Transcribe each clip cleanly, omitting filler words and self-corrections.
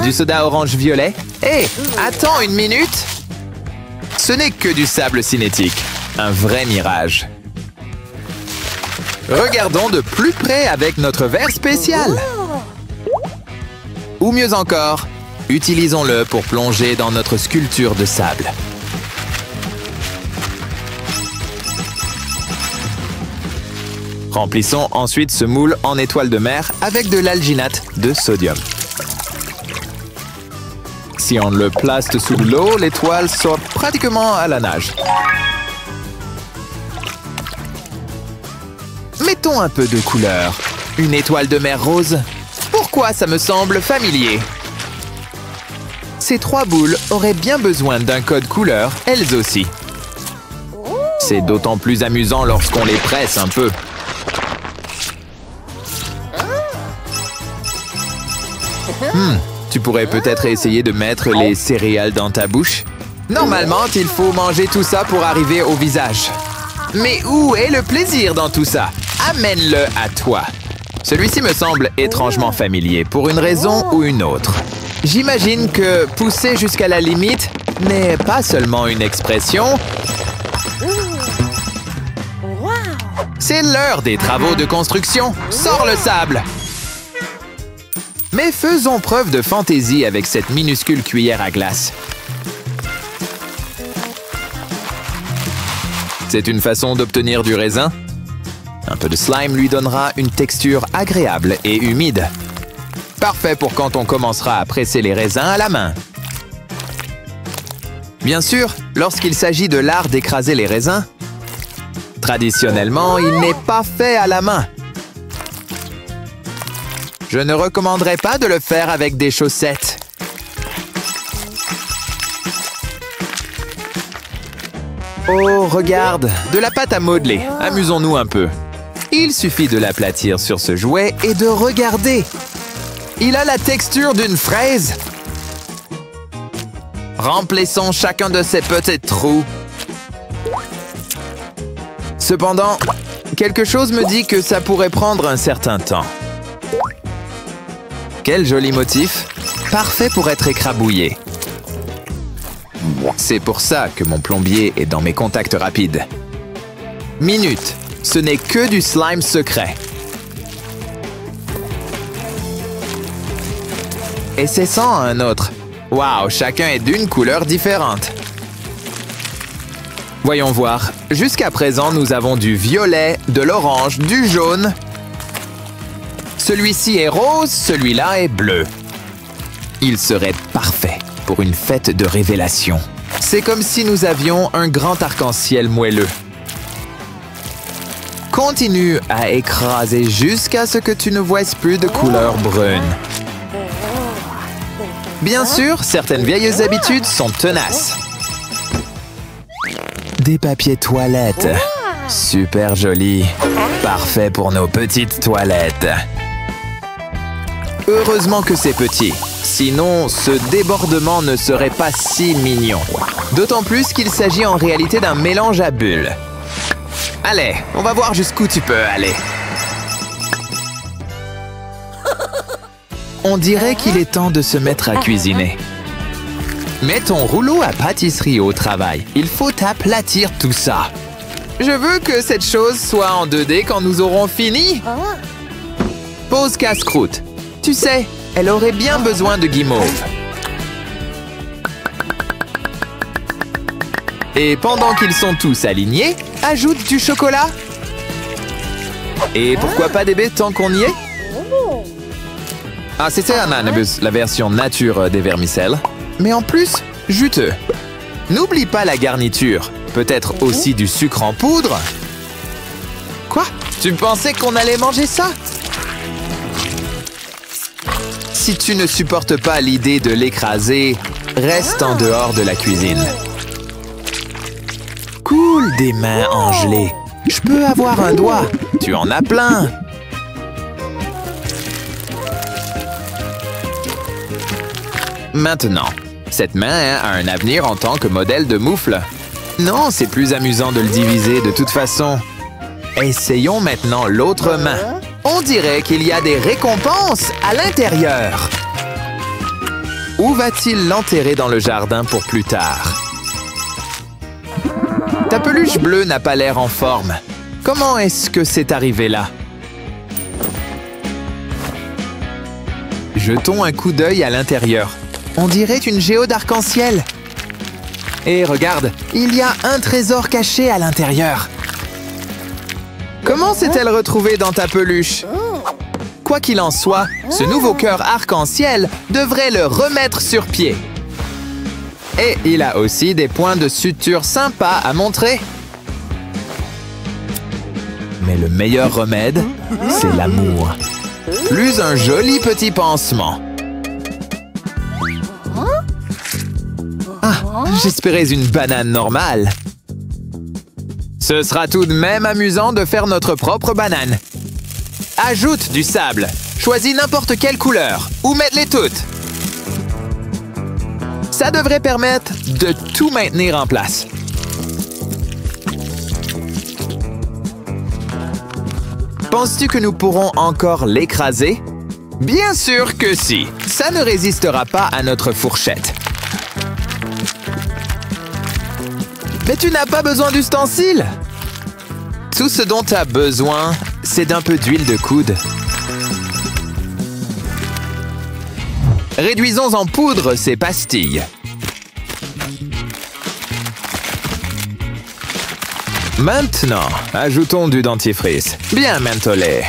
Du soda orange violet? Hé, attends une minute! Ce n'est que du sable cinétique. Un vrai mirage. Regardons de plus près avec notre verre spécial. Ou mieux encore, utilisons-le pour plonger dans notre sculpture de sable. Remplissons ensuite ce moule en étoile de mer avec de l'alginate de sodium. Si on le place sous l'eau, l'étoile sort pratiquement à la nage. Mettons un peu de couleur. Une étoile de mer rose. Pourquoi ça me semble familier? Ces 3 boules auraient bien besoin d'un code couleur, elles aussi. C'est d'autant plus amusant lorsqu'on les presse un peu. Tu pourrais peut-être essayer de mettre les céréales dans ta bouche. Normalement, il faut manger tout ça pour arriver au visage. Mais où est le plaisir dans tout ça? Amène-le à toi. Celui-ci me semble étrangement familier pour une raison ou une autre. J'imagine que pousser jusqu'à la limite n'est pas seulement une expression. C'est l'heure des travaux de construction. Sors le sable! Mais faisons preuve de fantaisie avec cette minuscule cuillère à glace. C'est une façon d'obtenir du raisin. Un peu de slime lui donnera une texture agréable et humide. Parfait pour quand on commencera à presser les raisins à la main. Bien sûr, lorsqu'il s'agit de l'art d'écraser les raisins, traditionnellement, il n'est pas fait à la main. Je ne recommanderais pas de le faire avec des chaussettes. Oh, regarde, de la pâte à modeler. Amusons-nous un peu. Il suffit de l'aplatir sur ce jouet et de regarder. Il a la texture d'une fraise. Remplissons chacun de ces petits trous. Cependant, quelque chose me dit que ça pourrait prendre un certain temps. Quel joli motif. Parfait pour être écrabouillé. C'est pour ça que mon plombier est dans mes contacts rapides. Minute. Ce n'est que du slime secret. Et c'est sans un autre. Waouh, chacun est d'une couleur différente. Voyons voir. Jusqu'à présent, nous avons du violet, de l'orange, du jaune. Celui-ci est rose, celui-là est bleu. Il serait parfait pour une fête de révélation. C'est comme si nous avions un grand arc-en-ciel moelleux. Continue à écraser jusqu'à ce que tu ne vois plus de couleur brune. Bien sûr, certaines vieilles habitudes sont tenaces. Des papiers toilettes. Super joli. Parfait pour nos petites toilettes. Heureusement que c'est petit. Sinon, ce débordement ne serait pas si mignon. D'autant plus qu'il s'agit en réalité d'un mélange à bulles. Allez, on va voir jusqu'où tu peux aller. On dirait qu'il est temps de se mettre à cuisiner. Mets ton rouleau à pâtisserie au travail. Il faut aplatir tout ça. Je veux que cette chose soit en 2D quand nous aurons fini. Pose casse-croûte. Tu sais, elle aurait bien besoin de guimauve. Et pendant qu'ils sont tous alignés, ajoute du chocolat. Et pourquoi pas des baies tant qu'on y est? Ah, c'était un anabus, la version nature des vermicelles. Mais en plus, juteux. N'oublie pas la garniture. Peut-être aussi du sucre en poudre. Quoi? Tu pensais qu'on allait manger ça? Si tu ne supportes pas l'idée de l'écraser, reste en dehors de la cuisine. Cool, des mains engelées. Je peux avoir un doigt. Tu en as plein. Maintenant, cette main a un avenir en tant que modèle de moufle. Non, c'est plus amusant de le diviser de toute façon. Essayons maintenant l'autre main. On dirait qu'il y a des récompenses à l'intérieur. Ou va-t-il l'enterrer dans le jardin pour plus tard? Ta peluche bleue n'a pas l'air en forme. Comment est-ce que c'est arrivé là? Jetons un coup d'œil à l'intérieur. On dirait une géode arc-en-ciel. Et regarde, il y a un trésor caché à l'intérieur. Comment s'est-elle retrouvée dans ta peluche? Quoi qu'il en soit, ce nouveau cœur arc-en-ciel devrait le remettre sur pied. Et il a aussi des points de suture sympas à montrer. Mais le meilleur remède, c'est l'amour. Plus un joli petit pansement. Ah, j'espérais une banane normale. Ce sera tout de même amusant de faire notre propre banane. Ajoute du sable. Choisis n'importe quelle couleur. Ou mets-les toutes. Ça devrait permettre de tout maintenir en place. Penses-tu que nous pourrons encore l'écraser? Bien sûr que si. Ça ne résistera pas à notre fourchette. Mais tu n'as pas besoin d'ustensiles. Tout ce dont tu as besoin, c'est d'un peu d'huile de coude. Réduisons en poudre ces pastilles. Maintenant, ajoutons du dentifrice, bien mentholé.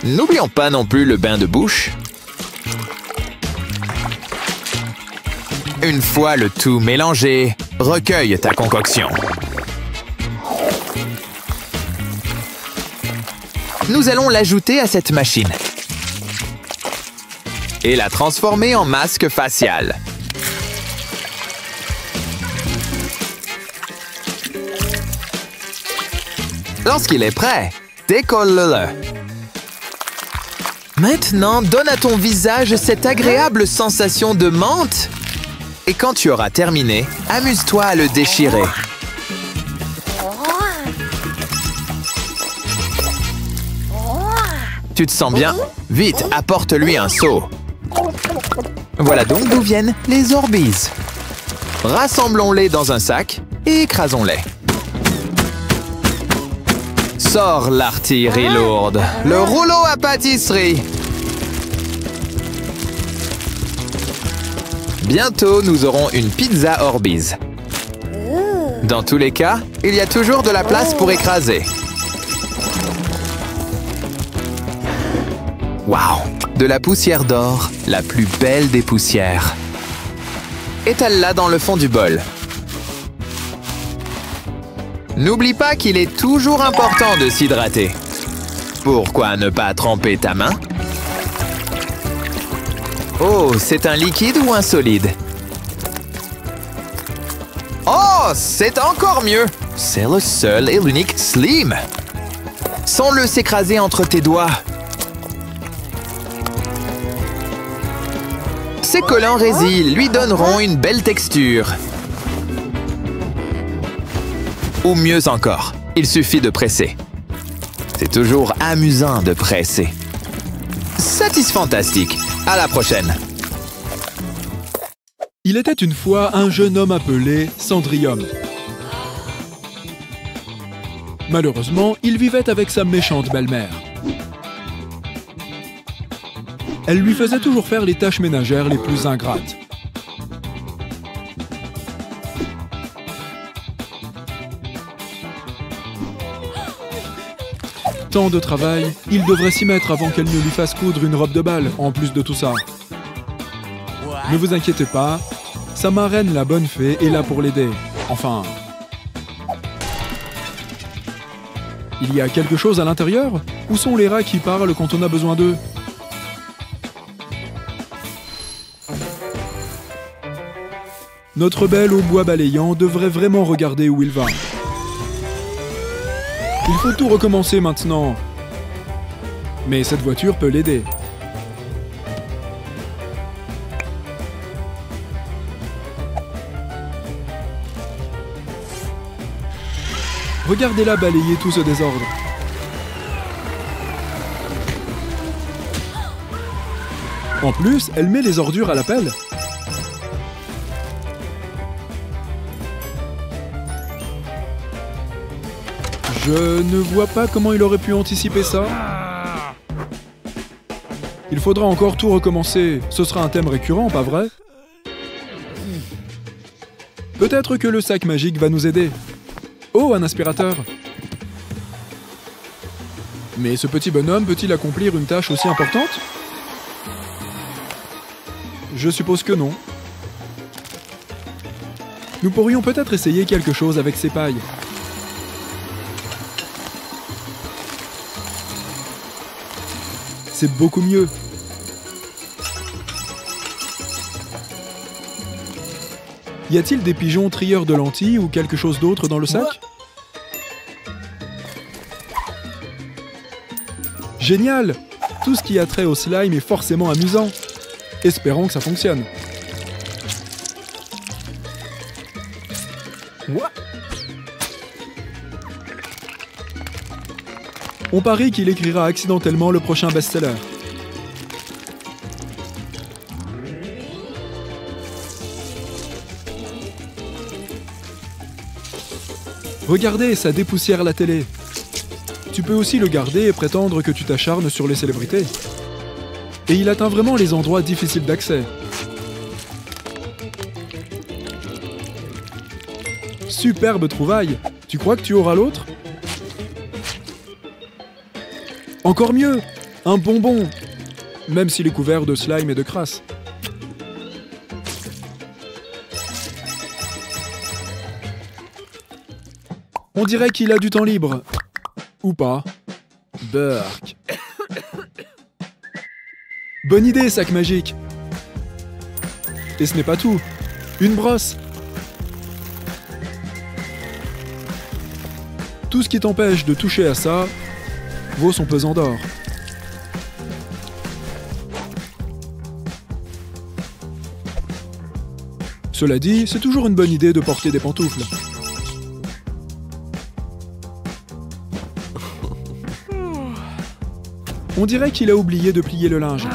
N'oublions pas non plus le bain de bouche. Une fois le tout mélangé, recueille ta concoction. Nous allons l'ajouter à cette machine et la transformer en masque facial. Lorsqu'il est prêt, décolle-le. Maintenant, donne à ton visage cette agréable sensation de menthe. Et quand tu auras terminé, amuse-toi à le déchirer. Tu te sens bien? Vite, apporte-lui un seau. Voilà donc d'où viennent les Orbeez. Rassemblons-les dans un sac et écrasons-les. Sors l'artillerie lourde, le rouleau à pâtisserie. Bientôt, nous aurons une pizza Orbeez. Dans tous les cas, il y a toujours de la place pour écraser. Waouh! De la poussière d'or, la plus belle des poussières. Étale-la dans le fond du bol. N'oublie pas qu'il est toujours important de s'hydrater. Pourquoi ne pas tremper ta main? Oh, c'est un liquide ou un solide? Oh, c'est encore mieux! C'est le seul et l'unique Slim! Sens-le s'écraser entre tes doigts. Ces collants résils lui donneront une belle texture. Ou mieux encore, il suffit de presser. C'est toujours amusant de presser. Satisfantastique! À la prochaine! Il était une fois un jeune homme appelé Cendrillon. Malheureusement, il vivait avec sa méchante belle-mère. Elle lui faisait toujours faire les tâches ménagères les plus ingrates. Tant de travail, il devrait s'y mettre avant qu'elle ne lui fasse coudre une robe de bal, en plus de tout ça. Ne vous inquiétez pas, sa marraine, la bonne fée, est là pour l'aider. Enfin... Il y a quelque chose à l'intérieur? Où sont les rats qui parlent quand on a besoin d'eux? Notre belle au bois balayant devrait vraiment regarder où il va. Il faut tout recommencer maintenant. Mais cette voiture peut l'aider. Regardez-la balayer tout ce désordre. En plus, elle met les ordures à la pelle. Je ne vois pas comment il aurait pu anticiper ça. Il faudra encore tout recommencer. Ce sera un thème récurrent, pas vrai? Peut-être que le sac magique va nous aider. Oh, un aspirateur! Mais ce petit bonhomme peut-il accomplir une tâche aussi importante? Je suppose que non. Nous pourrions peut-être essayer quelque chose avec ces pailles. C'est beaucoup mieux. Y a-t-il des pigeons trieurs de lentilles ou quelque chose d'autre dans le sac? Génial! Tout ce qui a trait au slime est forcément amusant. Espérons que ça fonctionne. On parie qu'il écrira accidentellement le prochain best-seller. Regardez, ça dépoussière la télé. Tu peux aussi le garder et prétendre que tu t'acharnes sur les célébrités. Et il atteint vraiment les endroits difficiles d'accès. Superbe trouvaille! Tu crois que tu auras l'autre? Encore mieux! Un bonbon! Même s'il est couvert de slime et de crasse. On dirait qu'il a du temps libre. Ou pas. Burk. Bonne idée, sac magique. Et ce n'est pas tout. Une brosse. Tout ce qui t'empêche de toucher à ça vaut son pesant d'or. Cela dit, c'est toujours une bonne idée de porter des pantoufles. On dirait qu'il a oublié de plier le linge.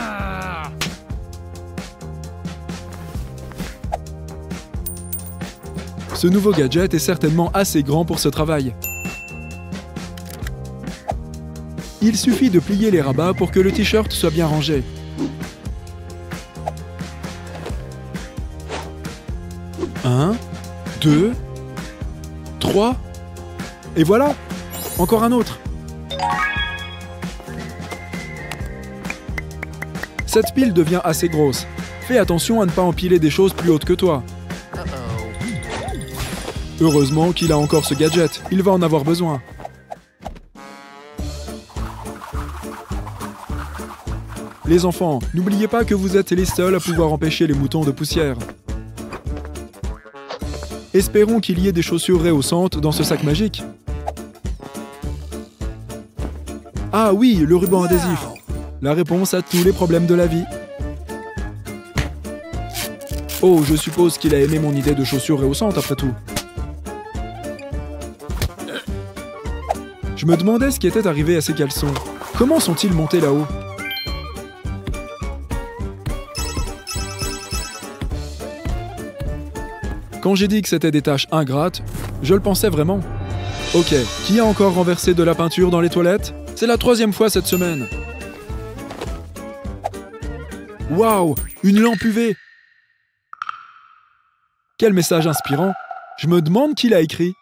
Ce nouveau gadget est certainement assez grand pour ce travail. Il suffit de plier les rabats pour que le t-shirt soit bien rangé. Un, 2, 3, et voilà! Encore un autre! Cette pile devient assez grosse. Fais attention à ne pas empiler des choses plus hautes que toi. Heureusement qu'il a encore ce gadget, il va en avoir besoin. Les enfants, n'oubliez pas que vous êtes les seuls à pouvoir empêcher les moutons de poussière. Espérons qu'il y ait des chaussures rehaussantes dans ce sac magique. Ah oui, le ruban adhésif. La réponse à tous les problèmes de la vie. Oh, je suppose qu'il a aimé mon idée de chaussures rehaussantes après tout. Je me demandais ce qui était arrivé à ces caleçons. Comment sont-ils montés là-haut? Quand j'ai dit que c'était des tâches ingrates, je le pensais vraiment. Ok, qui a encore renversé de la peinture dans les toilettes? C'est la 3e fois cette semaine. Waouh, une lampe UV! Quel message inspirant! Je me demande qui l'a écrit.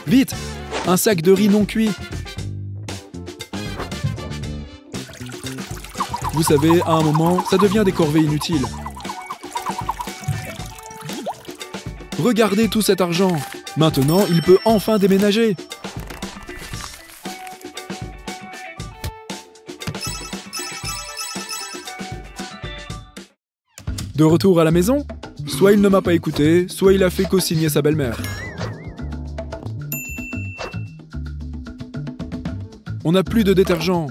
Vite! Un sac de riz non cuit! Vous savez, à un moment, ça devient des corvées inutiles. Regardez tout cet argent! Maintenant, il peut enfin déménager! De retour à la maison, soit il ne m'a pas écouté, soit il a fait co-signer sa belle-mère. On n'a plus de détergent.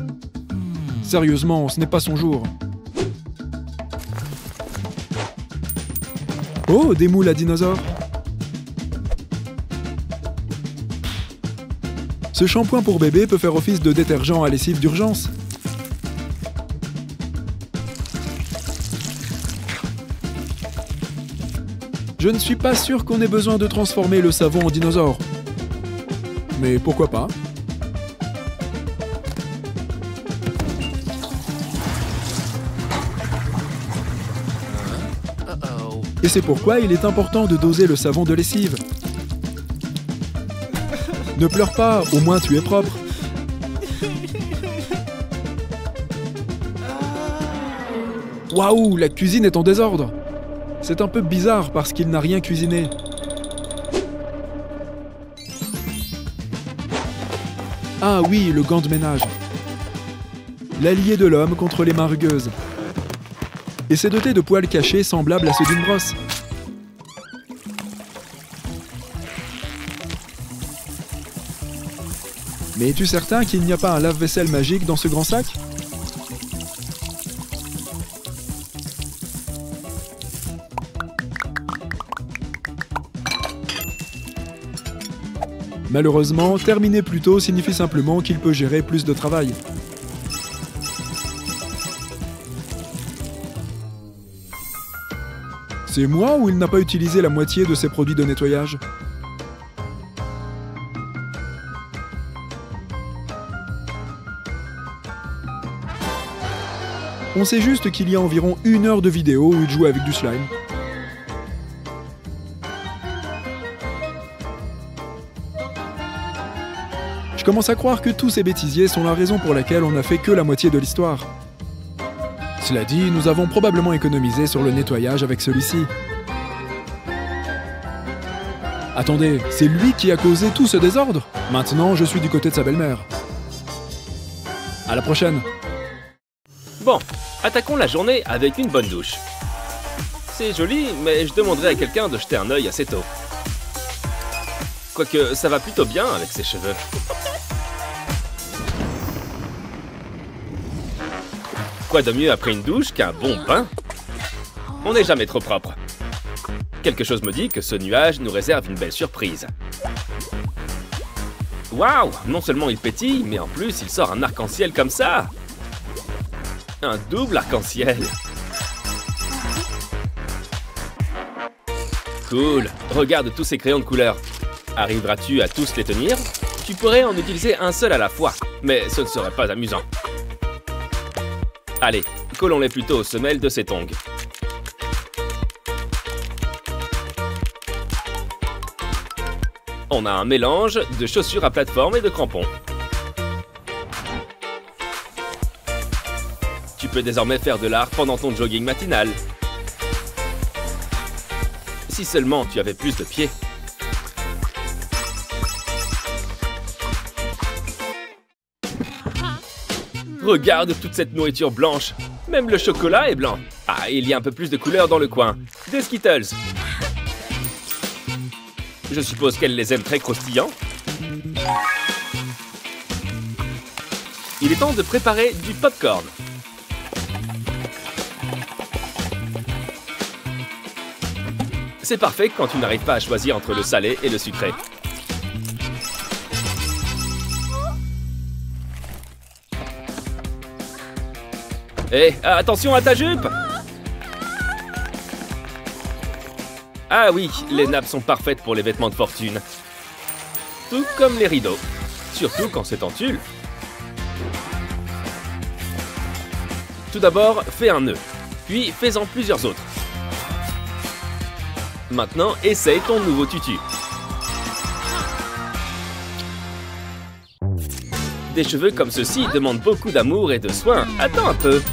Sérieusement, ce n'est pas son jour. Oh, des moules à dinosaures. Ce shampoing pour bébé peut faire office de détergent à lessive d'urgence. Je ne suis pas sûr qu'on ait besoin de transformer le savon en dinosaure. Mais pourquoi pas? Et c'est pourquoi il est important de doser le savon de lessive. Ne pleure pas, au moins tu es propre. Waouh, la cuisine est en désordre. C'est un peu bizarre parce qu'il n'a rien cuisiné. Ah oui, le gant de ménage. L'allié de l'homme contre les mains rugueuses. Et c'est doté de poils cachés semblables à ceux d'une brosse. Mais es-tu certain qu'il n'y a pas un lave-vaisselle magique dans ce grand sac? Malheureusement, terminer plus tôt signifie simplement qu'il peut gérer plus de travail. C'est moi ou il n'a pas utilisé la moitié de ses produits de nettoyage? On sait juste qu'il y a environ 1 heure de vidéo où il joue avec du slime. Je commence à croire que tous ces bêtisiers sont la raison pour laquelle on n'a fait que la moitié de l'histoire. Cela dit, nous avons probablement économisé sur le nettoyage avec celui-ci. Attendez, c'est lui qui a causé tout ce désordre? Maintenant, je suis du côté de sa belle-mère. À la prochaine. Bon, attaquons la journée avec une bonne douche. C'est joli, mais je demanderai à quelqu'un de jeter un œil assez tôt. Quoique, ça va plutôt bien avec ses cheveux. Quoi de mieux après une douche qu'un bon bain? On n'est jamais trop propre. Quelque chose me dit que ce nuage nous réserve une belle surprise. Waouh! Non seulement il pétille, mais en plus il sort un arc-en-ciel comme ça! Un double arc-en-ciel! Cool! Regarde tous ces crayons de couleur. Arriveras-tu à tous les tenir? Tu pourrais en utiliser un seul à la fois, mais ce ne serait pas amusant. Allez, collons-les plutôt aux semelles de ces tongs. On a un mélange de chaussures à plateforme et de crampons. Tu peux désormais faire de l'art pendant ton jogging matinal. Si seulement tu avais plus de pieds. Regarde toute cette nourriture blanche. Même le chocolat est blanc. Ah, il y a un peu plus de couleur dans le coin. Des Skittles. Je suppose qu'elle les aime très croustillants. Il est temps de préparer du popcorn. C'est parfait quand tu n'arrives pas à choisir entre le salé et le sucré. Hé, attention à ta jupe! Ah oui, les nappes sont parfaites pour les vêtements de fortune. Tout comme les rideaux. Surtout quand c'est en tulle. Tout d'abord, fais un nœud. Puis, fais-en plusieurs autres. Maintenant, essaye ton nouveau tutu. Des cheveux comme ceux-ci demandent beaucoup d'amour et de soin. Attends un peu.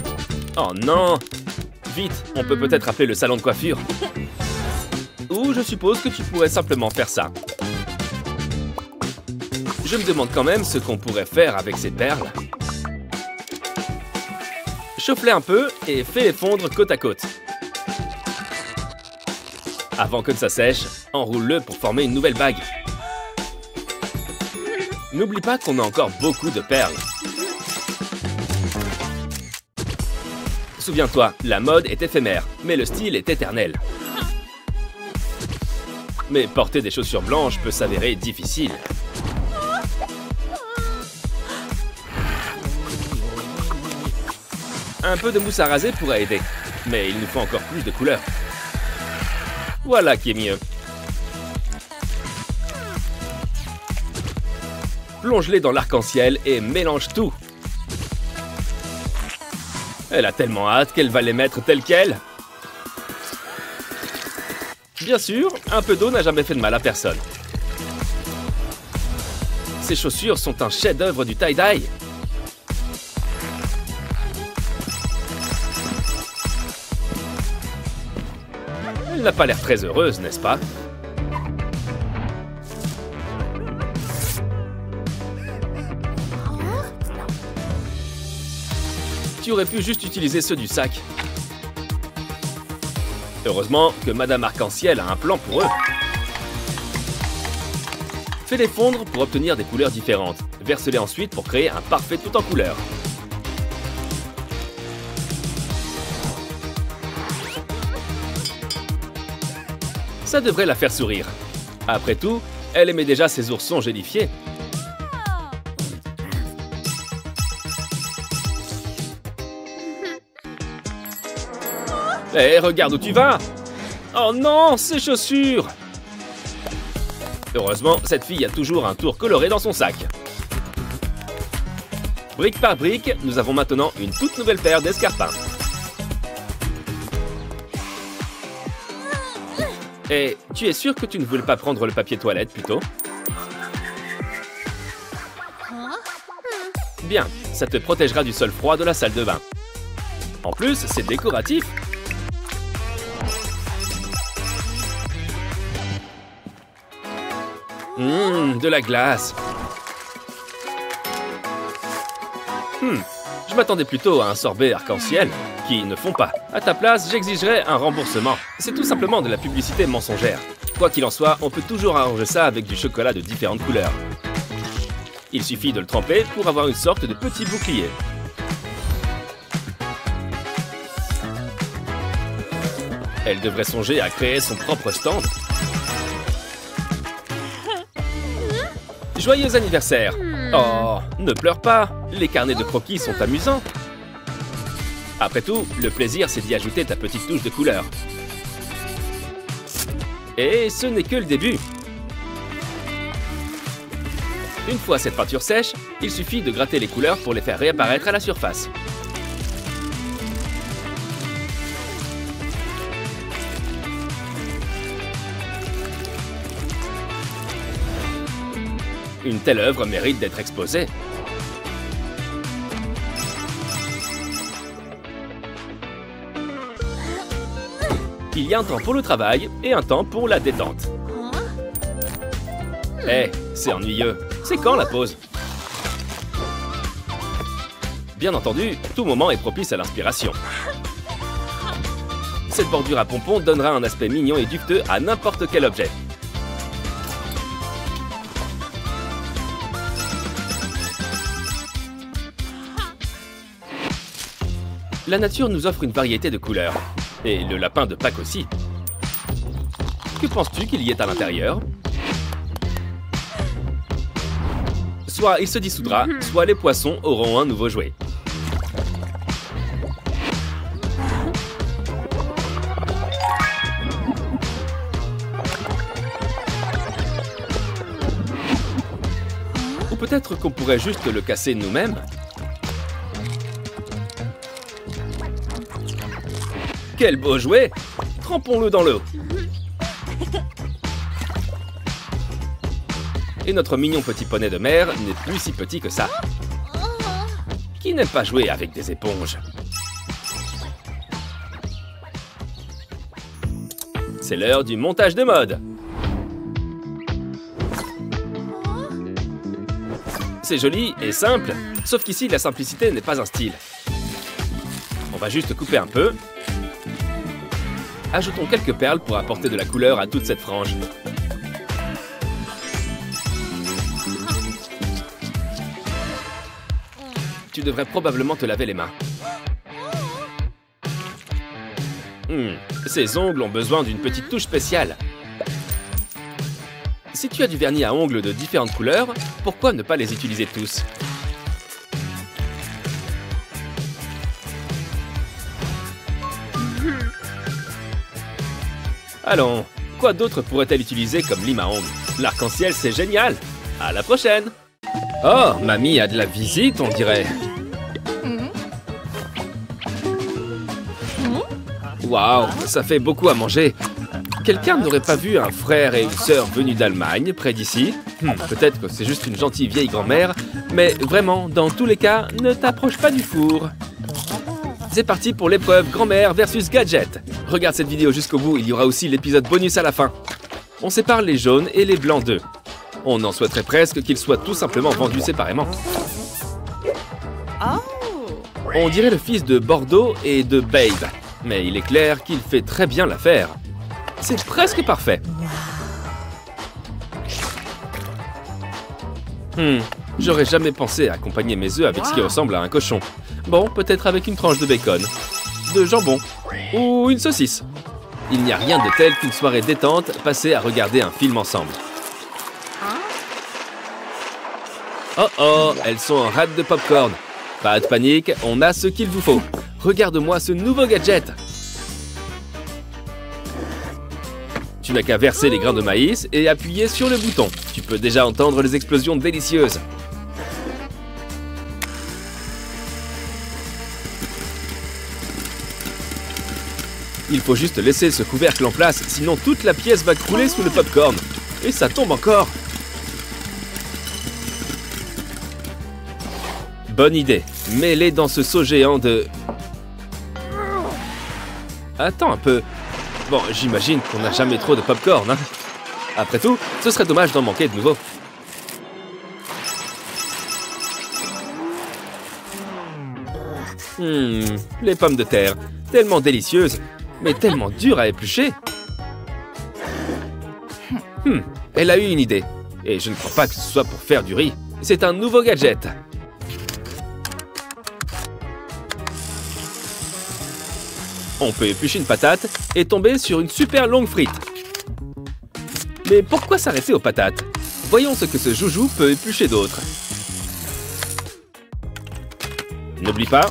Oh non! Vite, on peut peut-être appeler le salon de coiffure. Ou je suppose que tu pourrais simplement faire ça. Je me demande quand même ce qu'on pourrait faire avec ces perles. Chauffe-les un peu et fais-les fondre côte à côte. Avant que ça sèche, enroule-le pour former une nouvelle bague. N'oublie pas qu'on a encore beaucoup de perles. Souviens-toi, la mode est éphémère, mais le style est éternel. Mais porter des chaussures blanches peut s'avérer difficile. Un peu de mousse à raser pourrait aider, mais il nous faut encore plus de couleurs. Voilà qui est mieux. Plonge-les dans l'arc-en-ciel et mélange tout. Elle a tellement hâte qu'elle va les mettre telles quelles. Bien sûr, un peu d'eau n'a jamais fait de mal à personne. Ces chaussures sont un chef-d'œuvre du tie-dye. Elle n'a pas l'air très heureuse, n'est-ce pas? Tu aurais pu juste utiliser ceux du sac. Heureusement que Madame Arc-en-Ciel a un plan pour eux. Fais-les fondre pour obtenir des couleurs différentes. Verse-les ensuite pour créer un parfait tout en couleurs. Ça devrait la faire sourire. Après tout, elle aimait déjà ses oursons gélifiés. Hé, regarde où tu vas! Oh non, ces chaussures! Heureusement, cette fille a toujours un tour coloré dans son sac. Brique par brique, nous avons maintenant une toute nouvelle paire d'escarpins. Et tu es sûr que tu ne voulais pas prendre le papier toilette plutôt? Bien, ça te protégera du sol froid de la salle de bain. En plus, c'est décoratif. De la glace. Je m'attendais plutôt à un sorbet arc-en-ciel, qui ne font pas. À ta place, j'exigerais un remboursement. C'est tout simplement de la publicité mensongère. Quoi qu'il en soit, on peut toujours arranger ça avec du chocolat de différentes couleurs. Il suffit de le tremper pour avoir une sorte de petit bouclier. Elle devrait songer à créer son propre stand. Joyeux anniversaire! Oh, ne pleure pas, les carnets de croquis sont amusants. Après tout, le plaisir c'est d'y ajouter ta petite touche de couleur. Et ce n'est que le début. Une fois cette peinture sèche, il suffit de gratter les couleurs pour les faire réapparaître à la surface. Une telle œuvre mérite d'être exposée. Il y a un temps pour le travail et un temps pour la détente. Eh, c'est ennuyeux. C'est quand la pause? Bien entendu, tout moment est propice à l'inspiration. Cette bordure à pompons donnera un aspect mignon et duveteux à n'importe quel objet. La nature nous offre une variété de couleurs. Et le lapin de Pâques aussi. Que penses-tu qu'il y ait à l'intérieur? Soit il se dissoudra, soit les poissons auront un nouveau jouet. Ou peut-être qu'on pourrait juste le casser nous-mêmes. Quel beau jouet! Trempons-le dans l'eau. Et notre mignon petit poney de mer n'est plus si petit que ça. Qui n'aime pas jouer avec des éponges? C'est l'heure du montage de mode. C'est joli et simple, sauf qu'ici la simplicité n'est pas un style. On va juste couper un peu. Ajoutons quelques perles pour apporter de la couleur à toute cette frange. Tu devrais probablement te laver les mains. Ces ongles ont besoin d'une petite touche spéciale. Si tu as du vernis à ongles de différentes couleurs, pourquoi ne pas les utiliser tous? Allons, quoi d'autre pourrait-elle utiliser comme lime à ongles? L'arc-en-ciel, c'est génial! À la prochaine! Oh, mamie a de la visite, on dirait. Waouh, ça fait beaucoup à manger. Quelqu'un n'aurait pas vu un frère et une sœur venus d'Allemagne, près d'ici? Peut-être que c'est juste une gentille vieille grand-mère, mais vraiment, dans tous les cas, ne t'approche pas du four. C'est parti pour l'épreuve grand-mère versus gadget. Regarde cette vidéo jusqu'au bout, il y aura aussi l'épisode bonus à la fin. On sépare les jaunes et les blancs d'œufs. On en souhaiterait presque qu'ils soient tout simplement vendus séparément. On dirait le fils de Bordeaux et de Babe, mais il est clair qu'il fait très bien l'affaire. C'est presque parfait. J'aurais jamais pensé à accompagner mes œufs avec ce qui ressemble à un cochon. Bon, peut-être avec une tranche de bacon, de jambon ou une saucisse. Il n'y a rien de tel qu'une soirée détente passée à regarder un film ensemble. Oh oh, elles sont en rate de popcorn. Pas de panique, on a ce qu'il vous faut. Regarde-moi ce nouveau gadget. Tu n'as qu'à verser les grains de maïs et appuyer sur le bouton. Tu peux déjà entendre les explosions délicieuses. Il faut juste laisser ce couvercle en place, sinon toute la pièce va crouler sous le popcorn. Et ça tombe encore. Bonne idée. Mets-les dans ce seau géant de... Attends un peu. Bon, j'imagine qu'on n'a jamais trop de popcorn, hein. Après tout, ce serait dommage d'en manquer de nouveau. Les pommes de terre, tellement délicieuses, mais tellement dures à éplucher. Elle a eu une idée. Et je ne crois pas que ce soit pour faire du riz. C'est un nouveau gadget. On peut éplucher une patate et tomber sur une super longue frite. Mais pourquoi s'arrêter aux patates? Voyons ce que ce joujou peut éplucher d'autre. N'oublie pas,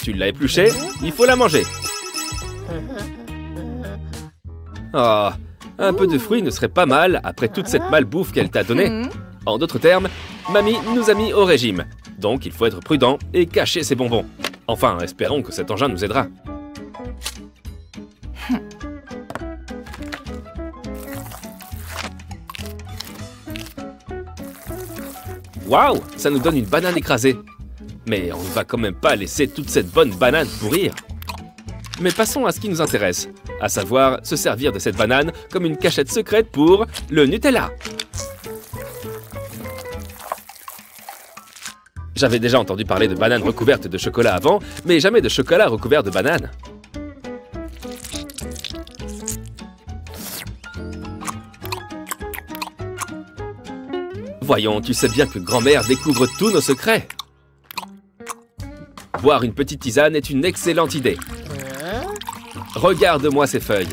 tu l'as épluchée, il faut la manger. Oh, un peu de fruits ne serait pas mal après toute cette malbouffe qu'elle t'a donnée. En d'autres termes, mamie nous a mis au régime. Donc il faut être prudent et cacher ses bonbons. Enfin, espérons que cet engin nous aidera. Waouh, ça nous donne une banane écrasée. Mais on ne va quand même pas laisser toute cette bonne banane pourrir. Mais passons à ce qui nous intéresse, à savoir se servir de cette banane comme une cachette secrète pour le Nutella. J'avais déjà entendu parler de bananes recouvertes de chocolat avant, mais jamais de chocolat recouvert de banane. Voyons, tu sais bien que grand-mère découvre tous nos secrets. Boire une petite tisane est une excellente idée. Regarde-moi ces feuilles.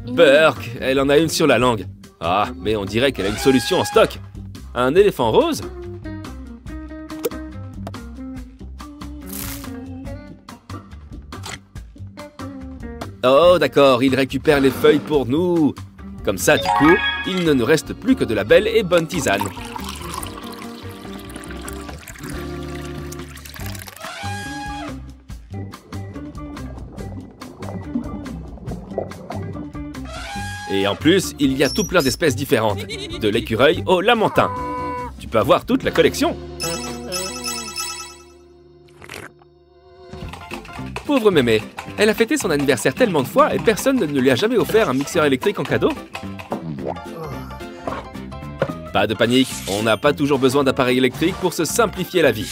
Burk, elle en a une sur la langue. Ah, mais on dirait qu'elle a une solution en stock. Un éléphant rose? Oh, d'accord, il récupère les feuilles pour nous. Comme ça, du coup, il ne nous reste plus que de la belle et bonne tisane. Et en plus, il y a tout plein d'espèces différentes, de l'écureuil au lamentin. Tu peux avoir toute la collection. Pauvre mémé, elle a fêté son anniversaire tellement de fois et personne ne lui a jamais offert un mixeur électrique en cadeau. Pas de panique, on n'a pas toujours besoin d'appareils électriques pour se simplifier la vie.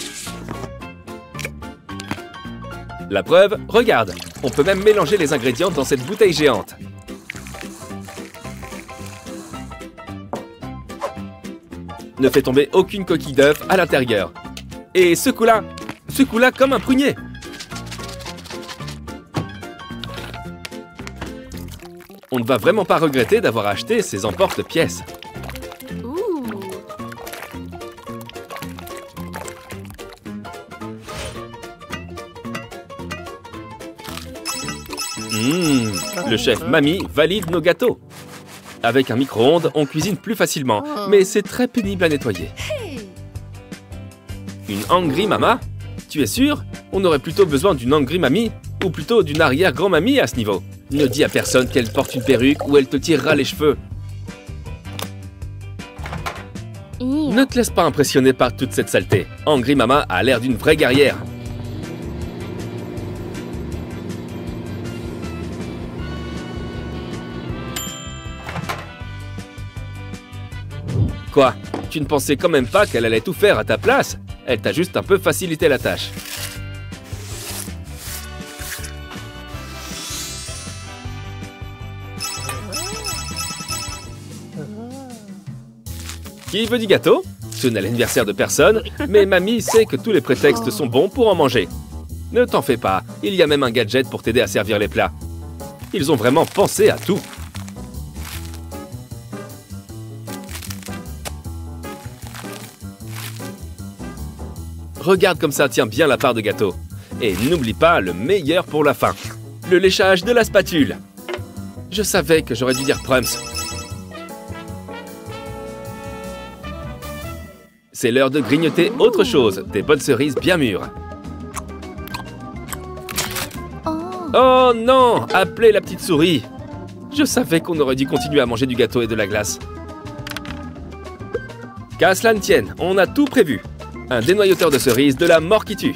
La preuve, regarde, on peut même mélanger les ingrédients dans cette bouteille géante. Ne fais tomber aucune coquille d'œuf à l'intérieur. Et secoue-la comme un prunier. On ne va vraiment pas regretter d'avoir acheté ces emporte-pièces. Le chef Mamie valide nos gâteaux. Avec un micro-ondes, on cuisine plus facilement, mais c'est très pénible à nettoyer. Une Angry Mama? Tu es sûr? On aurait plutôt besoin d'une Angry Mamie, ou plutôt d'une arrière-grand-mamie à ce niveau. Ne dis à personne qu'elle porte une perruque ou elle te tirera les cheveux. Ne te laisse pas impressionner par toute cette saleté. Angry Mama a l'air d'une vraie guerrière. Quoi? Tu ne pensais quand même pas qu'elle allait tout faire à ta place? Elle t'a juste un peu facilité la tâche. Qui veut du gâteau? Ce n'est l'anniversaire de personne, mais mamie sait que tous les prétextes sont bons pour en manger. Ne t'en fais pas, il y a même un gadget pour t'aider à servir les plats. Ils ont vraiment pensé à tout. Regarde comme ça tient bien la part de gâteau. Et n'oublie pas le meilleur pour la fin. Le léchage de la spatule. Je savais que j'aurais dû dire Prums. C'est l'heure de grignoter autre chose, des bonnes cerises bien mûres. Oh non! Appelez la petite souris! Je savais qu'on aurait dû continuer à manger du gâteau et de la glace. Qu'à cela ne tienne, on a tout prévu. Un dénoyauteur de cerises de la mort qui tue.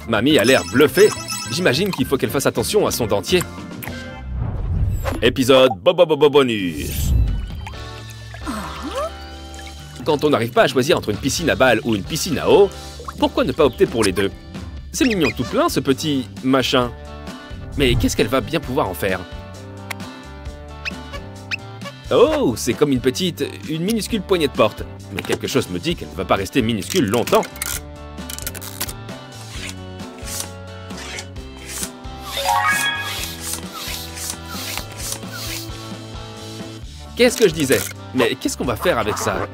Mamie a l'air bluffée. J'imagine qu'il faut qu'elle fasse attention à son dentier. Épisode bonus. Quand on n'arrive pas à choisir entre une piscine à balles ou une piscine à eau, pourquoi ne pas opter pour les deux? C'est mignon tout plein ce petit machin. Mais qu'est-ce qu'elle va bien pouvoir en faire? Oh, c'est comme une minuscule poignée de porte. Mais quelque chose me dit qu'elle ne va pas rester minuscule longtemps. Qu'est-ce que je disais? Mais qu'est-ce qu'on va faire avec ça?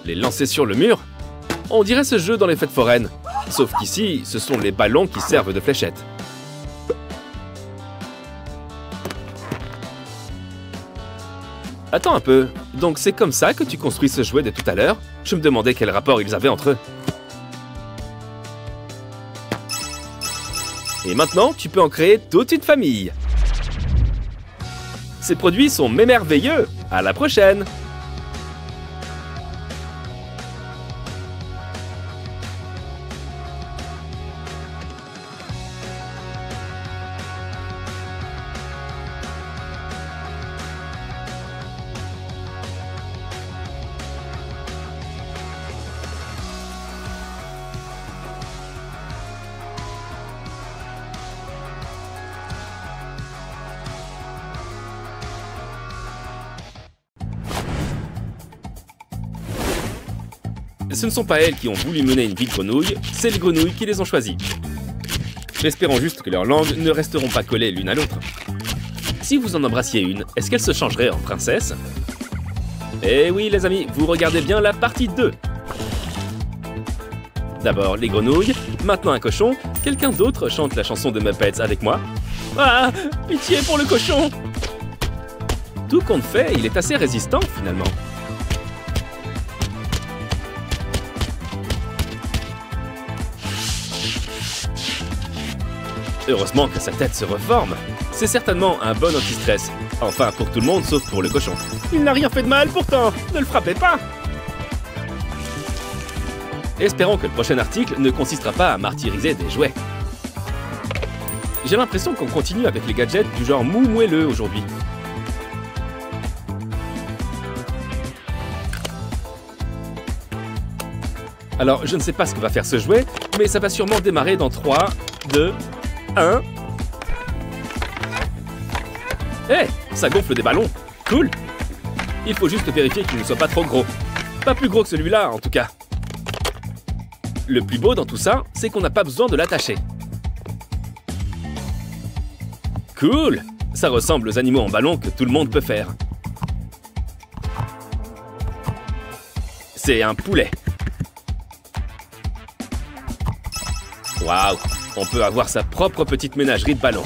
Les lancer sur le mur? On dirait ce jeu dans les fêtes foraines. Sauf qu'ici, ce sont les ballons qui servent de fléchettes. Attends un peu, donc c'est comme ça que tu construis ce jouet de tout à l'heure? Je me demandais quel rapport ils avaient entre eux. Et maintenant, tu peux en créer toute une famille. Ces produits sont merveilleux. À la prochaine! Ce ne sont pas elles qui ont voulu mener une vie de grenouille, c'est les grenouilles qui les ont choisies. Espérons juste que leurs langues ne resteront pas collées l'une à l'autre. Si vous en embrassiez une, est-ce qu'elle se changerait en princesse? Eh oui les amis, vous regardez bien la partie 2. D'abord les grenouilles, maintenant un cochon. Quelqu'un d'autre chante la chanson de Muppets avec moi? Ah, pitié pour le cochon! Tout compte fait, il est assez résistant finalement. Heureusement que sa tête se reforme. C'est certainement un bon anti-stress. Enfin, pour tout le monde, sauf pour le cochon. Il n'a rien fait de mal pourtant. Ne le frappez pas. Espérons que le prochain article ne consistera pas à martyriser des jouets. J'ai l'impression qu'on continue avec les gadgets du genre mou moelleux aujourd'hui. Alors, je ne sais pas ce que va faire ce jouet, mais ça va sûrement démarrer dans 3, 2... 1. Hé, ça gonfle des ballons. Cool. Il faut juste vérifier qu'il ne soit pas trop gros. Pas plus gros que celui-là, en tout cas. Le plus beau dans tout ça, c'est qu'on n'a pas besoin de l'attacher. Cool. Ça ressemble aux animaux en ballon que tout le monde peut faire. C'est un poulet. Waouh, on peut avoir sa propre petite ménagerie de ballons.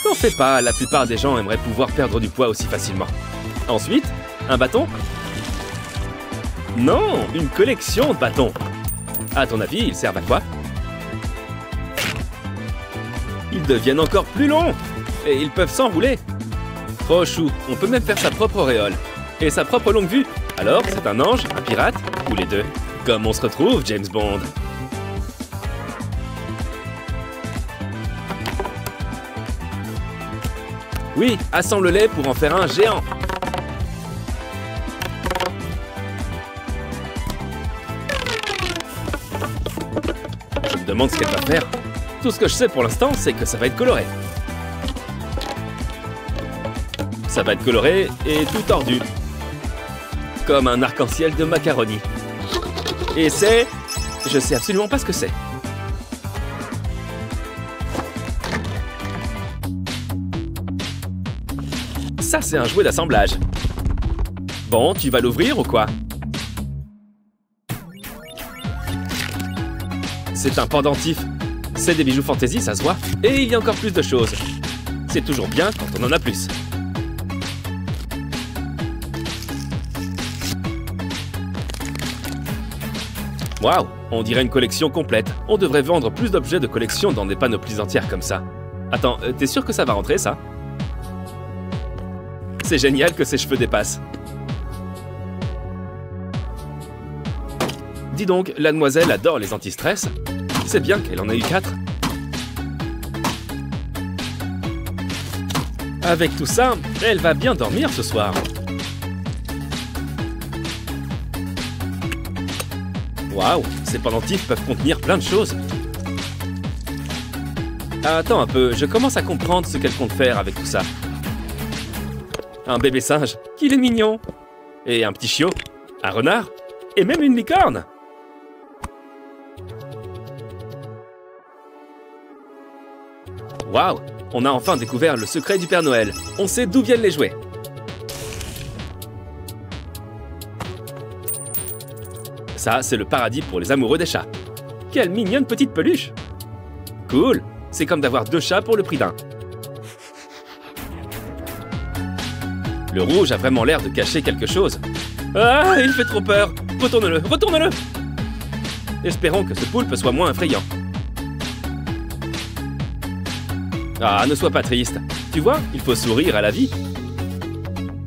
T'en fais pas, la plupart des gens aimeraient pouvoir perdre du poids aussi facilement. Ensuite, un bâton? Non, une collection de bâtons. À ton avis, ils servent à quoi? Ils deviennent encore plus longs et ils peuvent s'enrouler. Trop chou, on peut même faire sa propre auréole et sa propre longue vue. Alors, c'est un ange, un pirate ou les deux? Comme on se retrouve, James Bond? Oui, assemble-les pour en faire un géant. Je me demande ce qu'elle va faire. Tout ce que je sais pour l'instant, c'est que ça va être coloré. Ça va être coloré et tout tordu. Comme un arc-en-ciel de macaroni. Et c'est... je sais absolument pas ce que c'est. Ça, c'est un jouet d'assemblage. Bon, tu vas l'ouvrir ou quoi? C'est un pendentif. C'est des bijoux fantaisie, ça se voit. Et il y a encore plus de choses. C'est toujours bien quand on en a plus. Waouh, on dirait une collection complète. On devrait vendre plus d'objets de collection dans des panoplies entières comme ça. Attends, t'es sûr que ça va rentrer, ça? C'est génial que ses cheveux dépassent. Dis donc, la demoiselle adore les anti-stress. C'est bien qu'elle en ait eu 4. Avec tout ça, elle va bien dormir ce soir. Waouh, ces pendentifs peuvent contenir plein de choses. Attends un peu, je commence à comprendre ce qu'elle compte faire avec tout ça. Un bébé singe, qu'il est mignon. Et un petit chiot, un renard, et même une licorne. Waouh, on a enfin découvert le secret du Père Noël. On sait d'où viennent les jouets. Ça, c'est le paradis pour les amoureux des chats. Quelle mignonne petite peluche. Cool, c'est comme d'avoir 2 chats pour le prix d'un. Le rouge a vraiment l'air de cacher quelque chose. Ah, il fait trop peur. Retourne-le, retourne-le. Espérons que ce poulpe soit moins effrayant. Ah, ne sois pas triste. Tu vois, il faut sourire à la vie.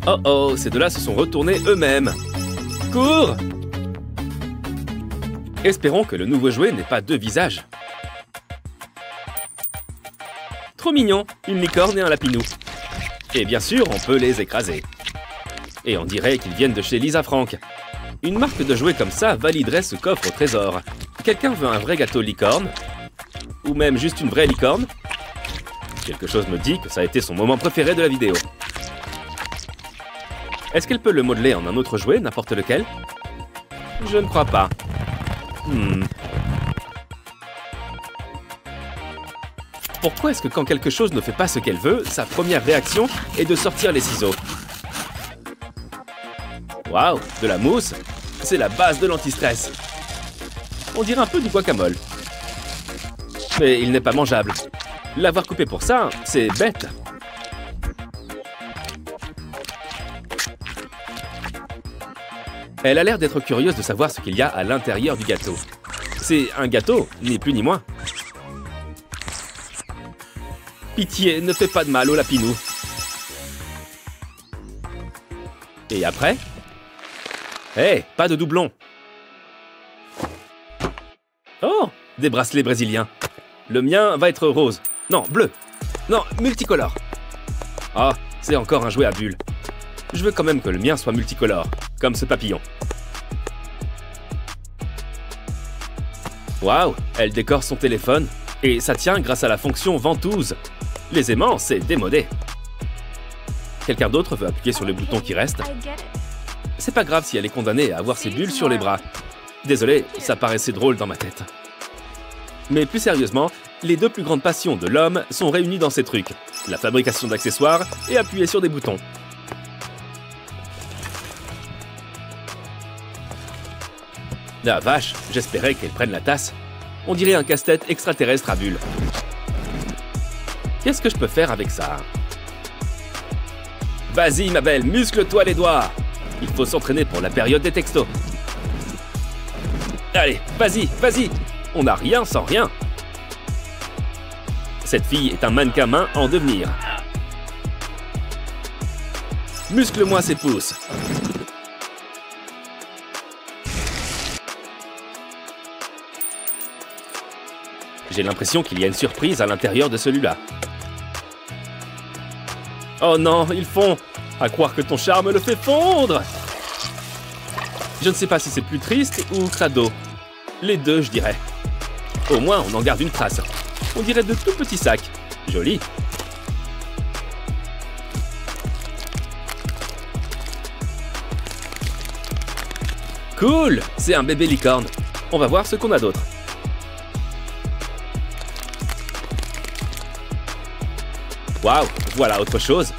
Oh oh, ces deux-là se sont retournés eux-mêmes. Cours! Espérons que le nouveau jouet n'ait pas 2 visages. Trop mignon, une licorne et un lapinou. Et bien sûr, on peut les écraser. Et on dirait qu'ils viennent de chez Lisa Frank. Une marque de jouets comme ça validerait ce coffre au trésor. Quelqu'un veut un vrai gâteau licorne? Ou même juste une vraie licorne? Quelque chose me dit que ça a été son moment préféré de la vidéo. Est-ce qu'elle peut le modeler en un autre jouet, n'importe lequel? Je ne crois pas. Pourquoi est-ce que quand quelque chose ne fait pas ce qu'elle veut, sa première réaction est de sortir les ciseaux? Waouh, de la mousse? C'est la base de l'anti-stress. On dirait un peu du guacamole. Mais il n'est pas mangeable. L'avoir coupé pour ça, c'est bête. Elle a l'air d'être curieuse de savoir ce qu'il y a à l'intérieur du gâteau. C'est un gâteau, ni plus ni moins. Pitié, ne fais pas de mal au lapinou. Et après? Hé, pas de doublon. Oh, des bracelets brésiliens. Le mien va être rose. Non, bleu. Non, multicolore. Ah, c'est encore un jouet à bulles. Je veux quand même que le mien soit multicolore, comme ce papillon. Waouh, elle décore son téléphone, et ça tient grâce à la fonction ventouse. Les aimants, c'est démodé. Quelqu'un d'autre veut appuyer sur le bouton qui reste? C'est pas grave si elle est condamnée à avoir ses bulles sur les bras. Désolé, ça paraissait drôle dans ma tête. Mais plus sérieusement, les 2 plus grandes passions de l'homme sont réunies dans ces trucs. La fabrication d'accessoires et appuyer sur des boutons. La vache, j'espérais qu'elle prenne la tasse. On dirait un casse-tête extraterrestre à bulles. Qu'est-ce que je peux faire avec ça? Vas-y, ma belle, muscle-toi les doigts. Il faut s'entraîner pour la période des textos. Allez, vas-y, vas-y. On n'a rien sans rien. Cette fille est un mannequin main en devenir. Muscle-moi ses pouces. J'ai l'impression qu'il y a une surprise à l'intérieur de celui-là. Oh non, ils fond! À croire que ton charme le fait fondre! Je ne sais pas si c'est plus triste ou crado. Les deux, je dirais. Au moins, on en garde une trace. On dirait de tout petits sacs. Joli. Cool! C'est un bébé licorne. On va voir ce qu'on a d'autre. Waouh, voilà autre chose.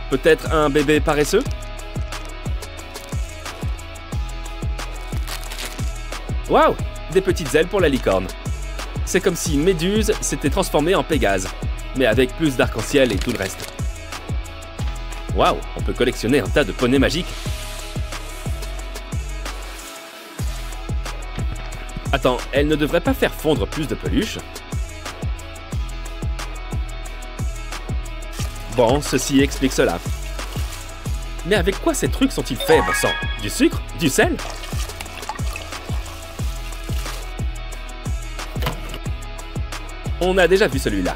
Peut-être un bébé paresseux? Waouh, des petites ailes pour la licorne. C'est comme si Méduse s'était transformée en Pégase, mais avec plus d'arc-en-ciel et tout le reste. Waouh, on peut collectionner un tas de poneys magiques. Attends, elle ne devrait pas faire fondre plus de peluches? Bon, ceci explique cela. Mais avec quoi ces trucs sont-ils faits, bon sang? Du sucre? Du sel? On a déjà vu celui-là.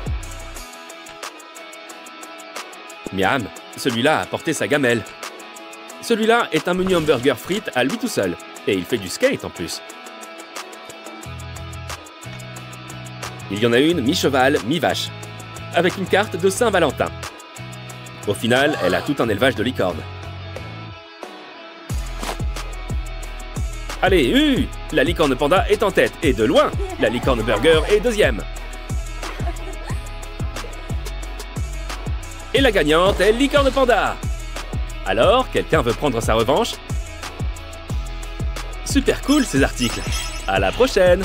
Miam, celui-là a porté sa gamelle. Celui-là est un menu hamburger frites à lui tout seul. Et il fait du skate en plus. Il y en a une mi-cheval, mi-vache. Avec une carte de Saint-Valentin. Au final, elle a tout un élevage de licornes. Allez, la licorne panda est en tête, et de loin. La licorne burger est deuxième. Et la gagnante est licorne panda. Alors, quelqu'un veut prendre sa revanche? Super cool ces articles. À la prochaine!